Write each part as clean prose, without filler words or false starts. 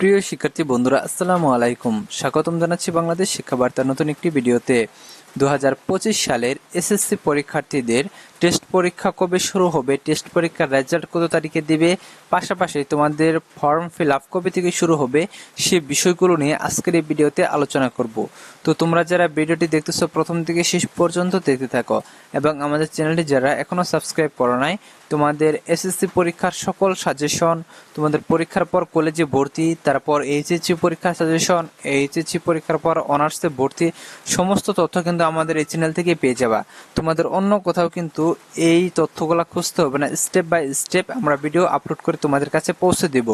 প্রিয় শিক্ষার্থী বন্ধুরা, আসসালামু আলাইকুম। স্বাগতম জানাচ্ছি বাংলাদেশ শিক্ষা বার্তার নতুন একটি ভিডিওতে। 2025 সালের এসএসসি পরীক্ষার্থীদের টেস্ট পরীক্ষা কবে শুরু হবে, টেস্ট পরীক্ষার রেজাল্ট কত তারিখে দিবে, পাশাপাশি তোমাদের ফর্ম ফিল আপ কবে থেকে শুরু হবে, সে বিষয়গুলো নিয়ে আজকের এই ভিডিওতে আলোচনা করব। তো তোমরা যারা ভিডিওটি দেখতেছো প্রথম থেকে শেষ পর্যন্ত দেখতে থাকো, এবং আমাদের চ্যানেলটি যারা এখনো সাবস্ক্রাইব করো নাই, তোমাদের এসএসসি পরীক্ষার সকল সাজেশন, তোমাদের পরীক্ষার পর কলেজে ভর্তি, তারপর এইচএসসি পরীক্ষার সাজেশন, এইচএসসি পরীক্ষার পর অনার্সে ভর্তি, সমস্ত তথ্য কিন্তু আমাদের এই চ্যানেল থেকে পেয়ে যাবা। তোমাদের অন্য কোথাও কিন্তু এই তথ্যগুলো খুঁজতে হবে না, স্টেপ বাই স্টেপ আমরা ভিডিও আপলোড করে তোমাদের কাছে পৌঁছে দেব।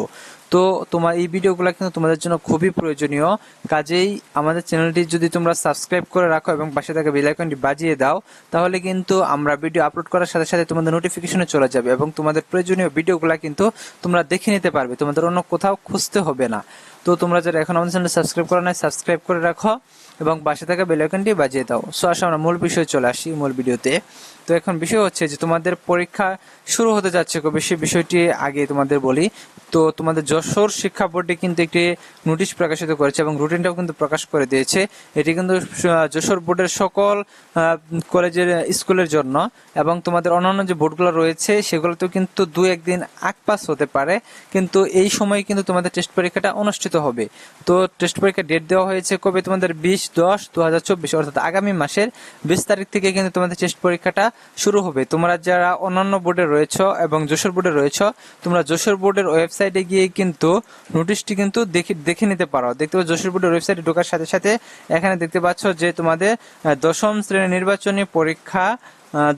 তো তোমার এই ভিডিওগুলো কিন্তু তোমাদের জন্য খুবই প্রয়োজনীয়। কাজেই আমাদের চ্যানেলটি যদি তোমরা সাবস্ক্রাইব করে রাখো এবং পাশে থাকা বেল আইকনটি বাজিয়ে দাও, তাহলে কিন্তু আমরা ভিডিও আপলোড করার সাথে সাথে তোমাদের নোটিফিকেশনে চলে যাবে এবং তোমাদের প্রয়োজনীয় ভিডিওগুলো কিন্তু তোমরা দেখে নিতে পারবে, তোমাদের অন্য কোথাও খুঁজতে হবে না। তো তোমরা যারা এখন আমাদের চ্যানেল সাবস্ক্রাইব করো না, সাবস্ক্রাইব করে রাখো এবং পাশে থাকা বেল আইকনটি বাজিয়ে দাও। সো আসলে আমরা মূল বিষয়ে চলে আসি, মূল ভিডিওতে। তো এখন বিষয় হচ্ছে যে তোমাদের পরীক্ষা শুরু হতে যাচ্ছে কবে, সেই বিষয়টি আগে তোমাদের বলি। তো তোমাদের যশোর শিক্ষা বোর্ডে কিন্তু একটি নোটিশ প্রকাশিত করেছে এবং রুটিনটাও কিন্তু প্রকাশ করে দিয়েছে। এটি কিন্তু যশোর বোর্ডের সকল কলেজের স্কুলের জন্য, এবং তোমাদের অন্যান্য যে বোর্ডগুলো রয়েছে সেগুলোতেও কিন্তু 2-1 দিন আগ পাস হতে পারে, কিন্তু এই সময় কিন্তু তোমাদের টেস্ট পরীক্ষাটা অনুষ্ঠিত হবে। তো টেস্ট পরীক্ষার ডেট দেওয়া হয়েছে কবে, তোমাদের 20-10-2024 অর্থাৎ আগামী মাসের 20 তারিখ থেকে কিন্তু তোমাদের টেস্ট পরীক্ষাটা শুরু হবে। তোমরা যারা অন্যান্য বোর্ডে রয়েছে এবং যশোর বোর্ডে রয়েছে, তোমরা যশোর বোর্ডের ওয়েবসাইটে গিয়ে কিন্তু নোটিশটি কিন্তু দেখে নিতে পারো। দেখতে পাচ্ছ যশোর বোর্ডের ওয়েবসাইটে ঢোকার সাথে সাথে এখানে দেখতে পাচ্ছ যে তোমাদের 10ম শ্রেণীর নির্বাচনী পরীক্ষা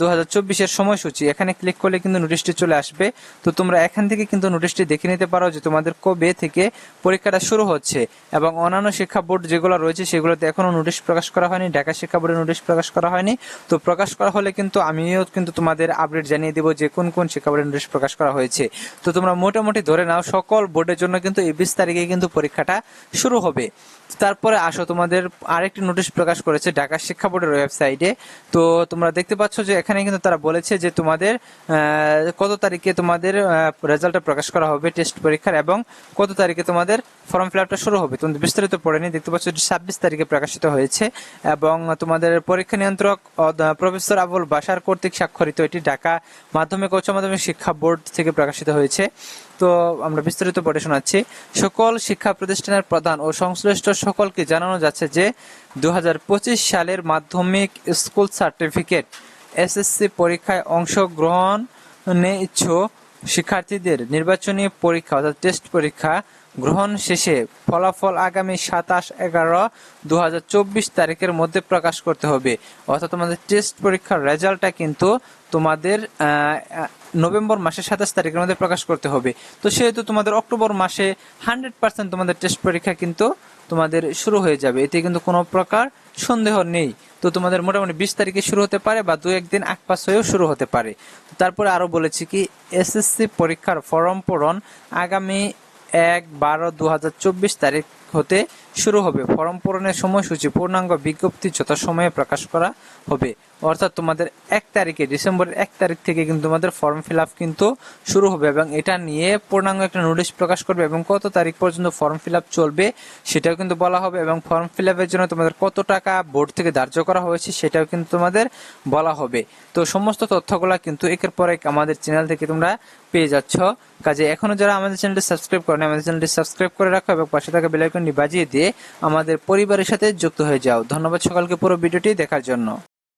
2024-এর সময়সূচি, এখানে ক্লিক করলে কিন্তু নোটিশটি চলে আসবে। তো তোমরা এখান থেকে কিন্তু নোটিশটি দেখে নিতে পারো যে তোমাদের কবে থেকে পরীক্ষাটা শুরু হচ্ছে। এবং অন্যান্য শিক্ষা বোর্ড যেগুলো রয়েছে সেগুলোতে এখনো নোটিশ প্রকাশ করা হয়নি, ঢাকা শিক্ষা বোর্ডে নোটিশ প্রকাশ করা হয়নি। তো প্রকাশ করা হলে কিন্তু আমিও কিন্তু তোমাদের আপডেট জানিয়ে দেবো যে কোন কোন শিক্ষা বোর্ডে নোটিশ প্রকাশ করা হয়েছে। তো তোমরা মোটামুটি ধরে নাও সকল বোর্ডের জন্য কিন্তু এই 20 তারিখে কিন্তু পরীক্ষাটা শুরু হবে। তারপরে আসো, তোমাদের আরেকটি নোটিশ প্রকাশ করেছে ঢাকা শিক্ষা বোর্ডের ওয়েবসাইটে। তো তোমরা দেখতে পাচ্ছ যে এখানে কিন্তু তারা বলেছে যে তোমাদের কত তারিখে তোমাদের রেজাল্টটা প্রকাশ করা হবে টেস্ট পরীক্ষার, এবং কত তারিখে তোমাদের ফর্ম ফিল আপটা শুরু হবে। তোমাদের বিস্তারিত পড়েনি, দেখতে পাচ্ছ 26 তারিখে প্রকাশিত হয়েছে, এবং তোমাদের পরীক্ষা নিয়ন্ত্রক প্রফেসর আবুল বাশার কর্তৃক স্বাক্ষরিত এটি ঢাকা মাধ্যমিক উচ্চ মাধ্যমিক শিক্ষা বোর্ড থেকে প্রকাশিত হয়েছে। তো আমরা বিস্তারিত পড়ে শোনাচ্ছি। সকল শিক্ষা প্রতিষ্ঠানের প্রধান ও সংশ্লিষ্ট সকলকে জানানো যাচ্ছে যে 2025 সালের মাধ্যমিক স্কুল সার্টিফিকেট এসএসসি পরীক্ষায় অংশগ্রহণে ইচ্ছুক শিক্ষার্থীদের নির্বাচনী পরীক্ষা অর্থাৎ টেস্ট পরীক্ষা গ্রহণ শেষে ফলাফল আগামী 27/11/2024 তারিখের মধ্যে প্রকাশ করতে হবে। অর্থাৎ তোমাদের টেস্ট পরীক্ষার রেজাল্টটা কিন্তু তোমাদের নভেম্বর মাসের 27 তারিখের মধ্যে প্রকাশ করতে হবে। তো সেহেতু তোমাদের অক্টোবর মাসে 100% তোমাদের টেস্ট পরীক্ষা কিন্তু তোমাদের শুরু হয়ে যাবে, এতে কিন্তু কোনো প্রকার সন্দেহ নেই। তো তোমাদের মোটামুটি 20 তারিখে শুরু হতে পারে বা 2-1 দিন আগ পাস হয়েও শুরু হতে পারে। তারপরে আরো বলেছি কি, এসএসসি পরীক্ষার ফর্ম পূরণ আগামী 1/12/2024 তারিখ হতে শুরু হবে। ফর্ম পূরণের সময়সূচি পূর্ণাঙ্গ বিজ্ঞপ্তি যথাসময়ে প্রকাশ করা হবে। অর্থাৎ তোমাদের 1 তারিখে, ডিসেম্বরের 1 তারিখ থেকে কিন্তু তোমাদের ফর্ম ফিল আপ কিন্তু শুরু হবে, এবং এটা নিয়ে পূর্ণাঙ্গ একটা নোটিশ প্রকাশ করবে, এবং কত তারিখ পর্যন্ত ফর্ম ফিল আপ চলবে সেটাও কিন্তু বলা হবে, এবং ফর্ম ফিল আপের জন্য তোমাদের কত টাকা বোর্ড থেকে ধার্য করা হয়েছে সেটাও কিন্তু তোমাদের বলা হবে। তো সমস্ত তথ্যগুলা কিন্তু একের পর এক আমাদের চ্যানেল থেকে তোমরা পেয়ে যাচ্ছ। কাজে এখনো যারা আমাদের চ্যানেলটি সাবস্ক্রাইব করেন, আমাদের চ্যানেলটি সাবস্ক্রাইব করে রাখো এবং পাশে থাকা বেল আইকনটি বাজিয়ে দিয়ে আমাদের পরিবারের সাথে যুক্ত হয়ে যাও। ধন্যবাদ সকলকে পুরো ভিডিওটি দেখার জন্য।